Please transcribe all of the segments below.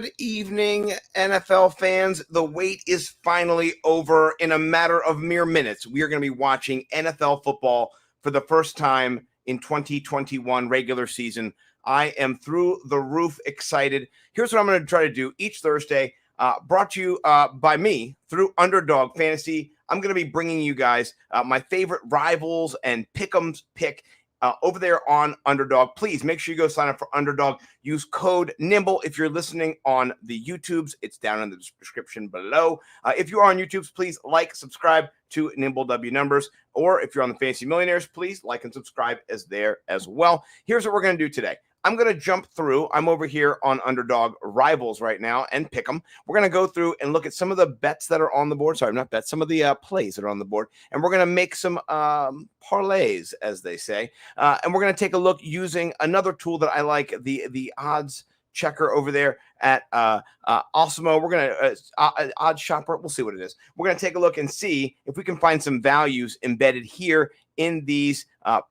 Good evening, NFL fans. The wait is finally over. In a matter of mere minutes, we are going to be watching NFL football for the first time in 2021 regular season. I am through the roof excited. Here's what I'm going to try to do each Thursday, brought to you by me through Underdog Fantasy. I'm going to be bringing you guys my favorite rivals and pick'ems pick over there on Underdog. Please make sure you go sign up for Underdog. Use code NIMBLE if you're listening on the YouTubes. It's down in the description below. If you are on YouTubes, please like, subscribe to Nimble W Numbers. Or if you're on the Fantasy Millionaires, please like and subscribe as there as well. Here's what we're going to do today. I'm going to jump through. I'm over here on Underdog Rivals right now and pick them. We're going to go through and look at some of the bets that are on the board. Sorry, not bets, some of the plays that are on the board. And we're going to make some parlays, as they say. And we're going to take a look using another tool that I like, the odds checker over there at Osmo. We're going to odds shopper. We'll see what it is. We're going to take a look and see if we can find some values embedded here in these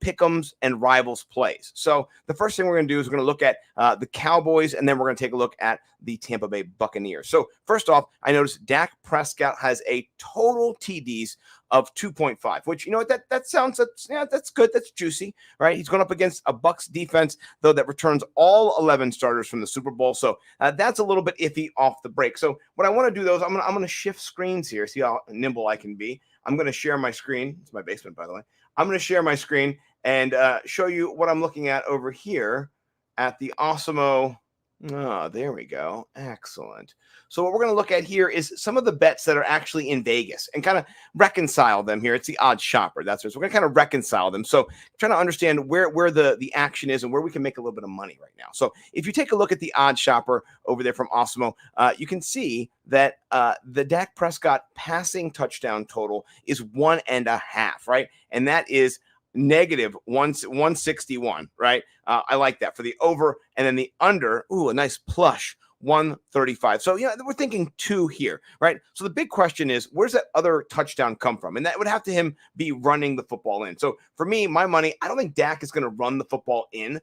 pick'ems and rivals plays. So the first thing we're going to do is we're going to look at the Cowboys, and then we're going to take a look at the Tampa Bay Buccaneers. So first off, I noticed Dak Prescott has a total TDs of 2.5, which, you know what, that sounds, that's good. That's juicy, right? He's going up against a Bucs defense, though, that returns all 11 starters from the Super Bowl. So that's a little bit iffy off the break. So what I want to do, though, is I'm going to shift screens here, see how nimble I can be. I'm going to share my screen. It's my basement, by the way. I'm going to share my screen and show you what I'm looking at over here at the Osmo. Oh, there we go. Excellent. So what we're going to look at here is some of the bets that are actually in Vegas and kind of reconcile them here. It's the odds shopper. That's what. So we're going to kind of reconcile them. So trying to understand where the action is and where we can make a little bit of money right now. So if you take a look at the odds shopper over there from Osmo, you can see that the Dak Prescott passing touchdown total is 1.5, right? And that is negative 161, right? I like that for the over, and then the under. Ooh, a nice plush 135. So, we're thinking 2 here, right? So the big question is, where's that other touchdown come from? And that would have to him be running the football in. So for me, my money, I don't think Dak is going to run the football in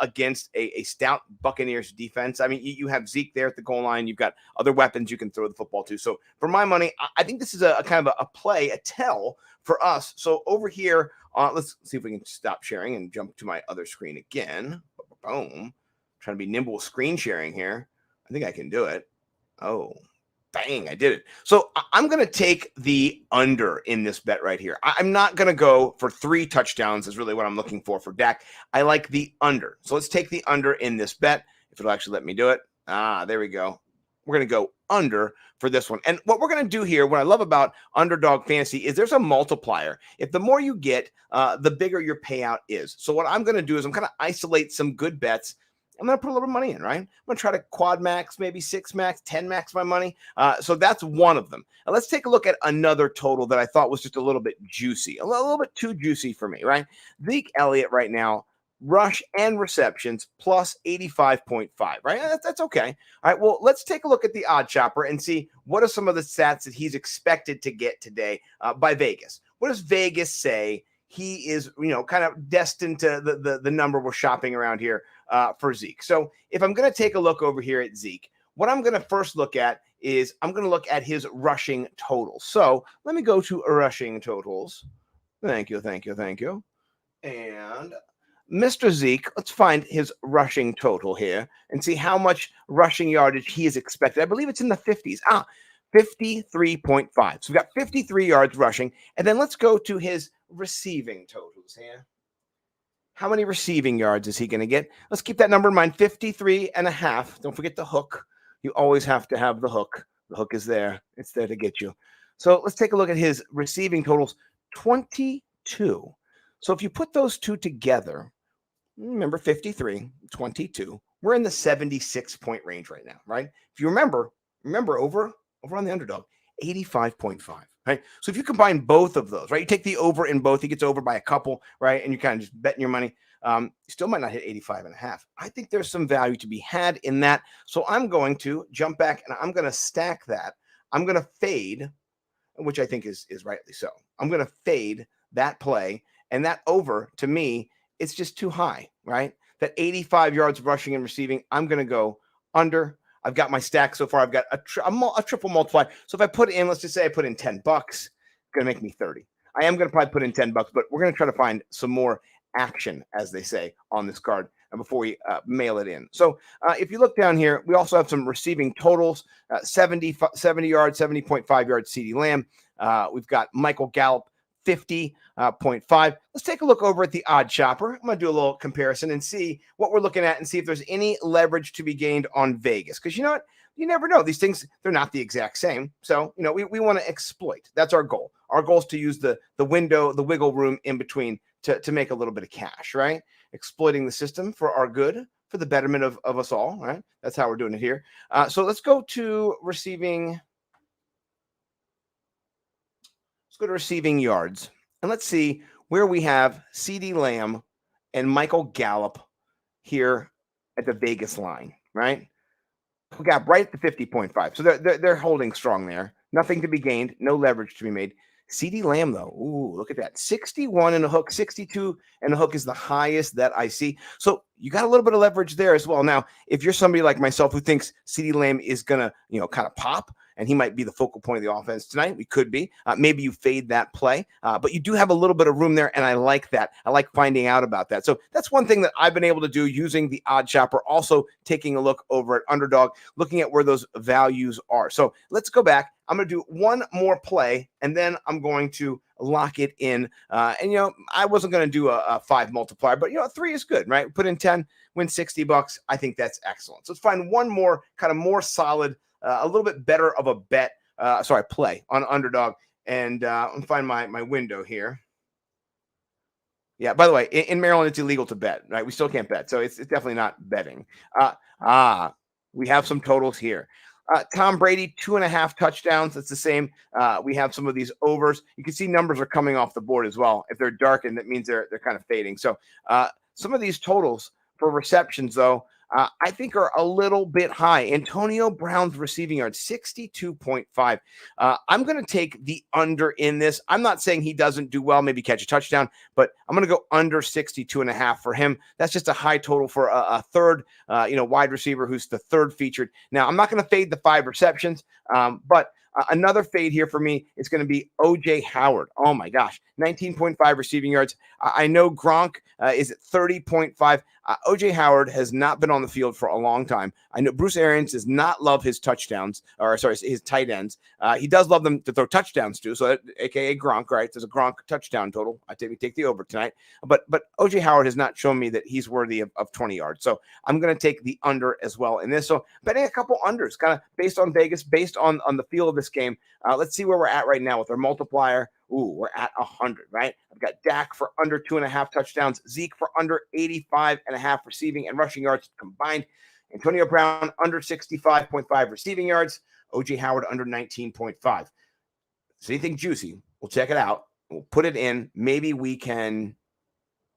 against a stout Buccaneers defense. I mean, you have Zeke there at the goal line. You've got other weapons you can throw the football to. So for my money, I think this is a kind of a play, a tell for us. So over here, let's see if we can stop sharing and jump to my other screen again. Boom. Trying to be nimble with screen sharing here. I think I can do it. Oh, bang, I did it. So I'm going to take the under in this bet right here. I'm not going to go for 3 touchdowns is really what I'm looking for Dak. I like the under. So let's take the under in this bet, if it'll actually let me do it. There we go. We're going to go under for this one. And what we're going to do here, what I love about Underdog Fantasy is there's a multiplier. If the more you get, the bigger your payout is. So what I'm going to do is I'm going to isolate some good bets. I'm going to put a little money in, right? I'm going to try to quad max, maybe 6 max, 10 max my money. So that's one of them. Now let's take a look at another total that I thought was just a little bit juicy, a little bit too juicy for me, right? Zeke Elliott right now, rush and receptions plus 85.5, right? That's okay. All right, well, let's take a look at the odd shopper and see what are some of the stats that he's expected to get today by Vegas. What does Vegas say he is, kind of destined to the number we're shopping around here for Zeke? So if I'm going to take a look over here at Zeke, what I'm going to first look at is I'm going to look at his rushing totals. So let me go to rushing totals. Thank you. And Mr. Zeke, let's find his rushing total here and see how much rushing yardage he is expected. I believe it's in the 50s. 53.5. So we've got 53 yards rushing. And then let's go to his receiving totals here. How many receiving yards is he going to get? Let's keep that number in mind, 53.5. Don't forget the hook. You always have to have the hook. The hook is there. It's there to get you. So let's take a look at his receiving totals, 22. So if you put those two together, remember 53, 22, we're in the 76-point range right now, right? If you remember over on the Underdog, 85.5, right? So if you combine both of those, right, you take the over in both, he gets over by a couple, right, and you kind of just betting your money, you still might not hit 85.5. I think there's some value to be had in that. So I'm going to jump back and I'm going to stack that. I'm going to fade, which I think is rightly so. I'm going to fade that play, and that over, to me, it's just too high, right? That 85 yards rushing and receiving, I'm going to go under. I've got my stack so far. I've got a triple multiplier. So if I put in, let's just say I put in $10, it's going to make me 30. I am going to probably put in $10, but we're going to try to find some more action, as they say, on this card before we mail it in. So if you look down here, we also have some receiving totals, 70 yards, 70.5 yards CeeDee Lamb. We've got Michael Gallup, 50.5. Let's take a look over at the odd shopper. I'm going to do a little comparison and see what we're looking at and see if there's any leverage to be gained on Vegas. Because you know what? You never know. These things, they're not the exact same. So, we want to exploit. That's our goal. Our goal is to use the window, the wiggle room in between to make a little bit of cash, right? Exploiting the system for our good, for the betterment of us all, right? That's how we're doing it here. So let's go to receiving. Let's go to receiving yards. And let's see where we have CeeDee Lamb and Michael Gallup here at the Vegas line, right? We got right at the 50.5. So they're holding strong there. Nothing to be gained, no leverage to be made. CeeDee Lamb, though, ooh, look at that. 61 and a hook, 62 and a hook is the highest that I see. So you got a little bit of leverage there as well. Now, if you're somebody like myself who thinks CeeDee Lamb is going to, kind of pop, and he might be the focal point of the offense tonight, we could be. Maybe you fade that play, but you do have a little bit of room there, and I like that. I like finding out about that. So that's one thing that I've been able to do using the odd shopper, also taking a look over at Underdog, looking at where those values are. So let's go back. I'm going to do one more play, and then I'm going to lock it in. And I wasn't going to do a 5 multiplier, but 3 is good, right? Put in 10, win $60. I think that's excellent. So let's find one more kind of more solid, a little bit better of a play on Underdog, and find my window here. Yeah, by the way, in Maryland, it's illegal to bet, right? We still can't bet, so it's definitely not betting. We have some totals here. Tom Brady, 2.5 touchdowns. That's the same. We have some of these overs. You can see numbers are coming off the board as well. If they're darkened, that means they're kind of fading. So some of these totals for receptions, though, I think are a little bit high. Antonio Brown's receiving yards, 62.5. I'm going to take the under in this. I'm not saying he doesn't do well, maybe catch a touchdown, but I'm going to go under 62.5 for him. That's just a high total for a third, wide receiver who's the third featured. Now, I'm not going to fade the 5 receptions, but another fade here for me is going to be O.J. Howard. Oh, my gosh. 19.5 receiving yards. I know Gronk is at 30.5. O.J. Howard has not been on the field for a long time. I know Bruce Arians does not love his his tight ends. He does love them to throw touchdowns too. So, a.k.a. Gronk, right? There's a Gronk touchdown total. I think we take the over tonight. But O.J. Howard has not shown me that he's worthy of 20 yards. So I'm going to take the under as well in this. So betting a couple unders, kind of based on Vegas, based on the feel of this game. Let's see where we're at right now with our multiplier. Ooh, we're at 100, right? I've got Dak for under 2.5 touchdowns, Zeke for under 85.5 receiving and rushing yards combined, Antonio Brown under 65.5 receiving yards, O.J. Howard under 19.5. So anything juicy, we'll check it out. We'll put it in. Maybe we can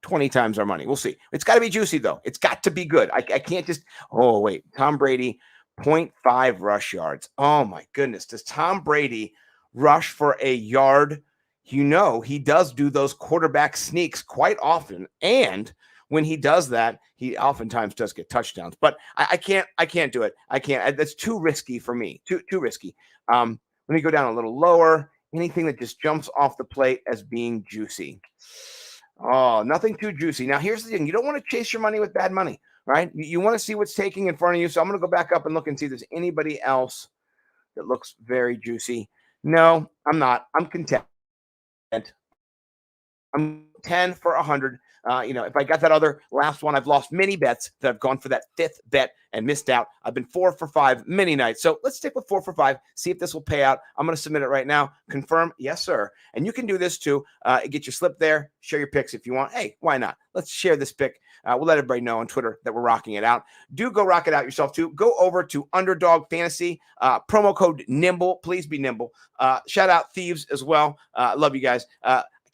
20 times our money. We'll see. It's got to be juicy, though. It's got to be good. I can't just, Tom Brady, 0.5 rush yards. Oh, my goodness. Does Tom Brady rush for a yard? He does do those quarterback sneaks quite often. And when he does that, he oftentimes does get touchdowns. But I can't do it. I can't. That's too risky for me. Too risky. Let me go down a little lower. Anything that just jumps off the plate as being juicy. Oh, nothing too juicy. Now, here's the thing. You don't want to chase your money with bad money, right? You want to see what's taking in front of you. So I'm going to go back up and look and see if there's anybody else that looks very juicy. No, I'm not. I'm content. I'm 10 for 100. If I got that other last one, I've lost many bets that I've gone for that 5th bet and missed out. I've been 4 for 5 many nights. So let's stick with 4 for 5, see if this will pay out. I'm going to submit it right now. Confirm. Yes, sir. And you can do this too. Get your slip there. Share your picks if you want. Hey, why not? Let's share this pick. We'll let everybody know on Twitter that we're rocking it out. Do go rock it out yourself too. Go over to Underdog Fantasy. Promo code NIMBLE. Please be nimble. Shout out Thieves as well. Love you guys.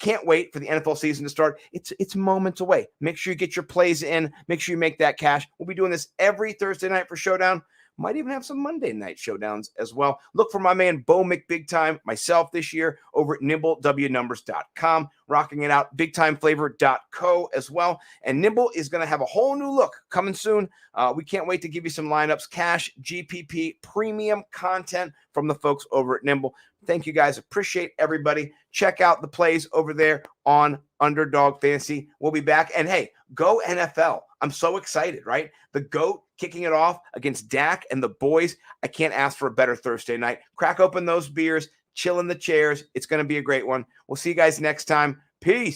Can't wait for the NFL season to start. It's moments away. Make sure you get your plays in. Make sure you make that cash. We'll be doing this every Thursday night for Showdown. Might even have some Monday night showdowns as well. Look for my man Bo McBigtime, myself this year over at NimbleWnumbers.com, rocking it out, BigTimeFlavor.co as well. And Nimble is going to have a whole new look coming soon. We can't wait to give you some lineups, cash, GPP, premium content from the folks over at Nimble. Thank you guys. Appreciate everybody. Check out the plays over there on Underdog Fantasy. We'll be back. And hey, go NFL. I'm so excited, right? The GOAT kicking it off against Dak and the boys. I can't ask for a better Thursday night. Crack open those beers, chill in the chairs. It's going to be a great one. We'll see you guys next time. Peace.